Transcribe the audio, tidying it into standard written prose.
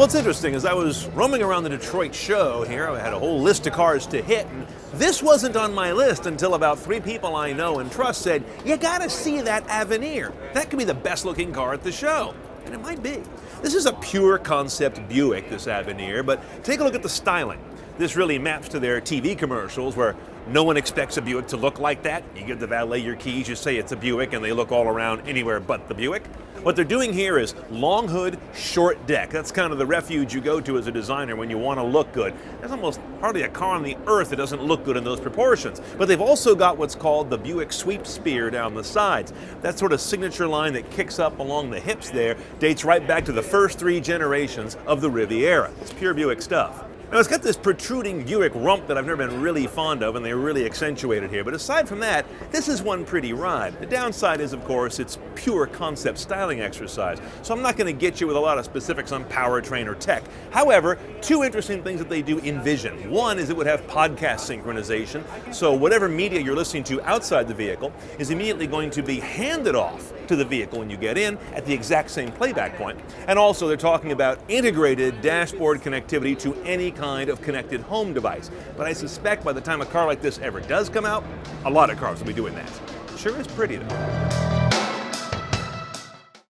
Well, it's interesting. As I was roaming around the Detroit show here, I had a whole list of cars to hit, and this wasn't on my list until about 3 people I know and trust said, you gotta see that Avenir. That could be the best looking car at the show. And it might be. This is a pure concept Buick, this Avenir, but take a look at the styling. This really maps to their TV commercials where no one expects a Buick to look like that. You give the valet your keys, you say it's a Buick, and they look all around anywhere but the Buick. What they're doing here is long hood, short deck. That's kind of the refuge you go to as a designer when you want to look good. There's almost hardly a car on the earth that doesn't look good in those proportions. But they've also got what's called the Buick sweep spear down the sides. That sort of signature line that kicks up along the hips there dates right back to the first 3 generations of the Riviera. It's pure Buick stuff. Now, it's got this protruding Buick rump that I've never been really fond of, and they really accentuate it here. But aside from that, this is one pretty ride. The downside is, of course, it's pure concept styling exercise. So I'm not going to get you with a lot of specifics on powertrain or tech. However, 2 interesting things that they do envision. One is it would have podcast synchronization. So whatever media you're listening to outside the vehicle is immediately going to be handed off to the vehicle when you get in at the exact same playback point. And also they're talking about integrated dashboard connectivity to any kind of connected home device. But I suspect by the time a car like this ever does come out, a lot of cars will be doing that. Sure is pretty though.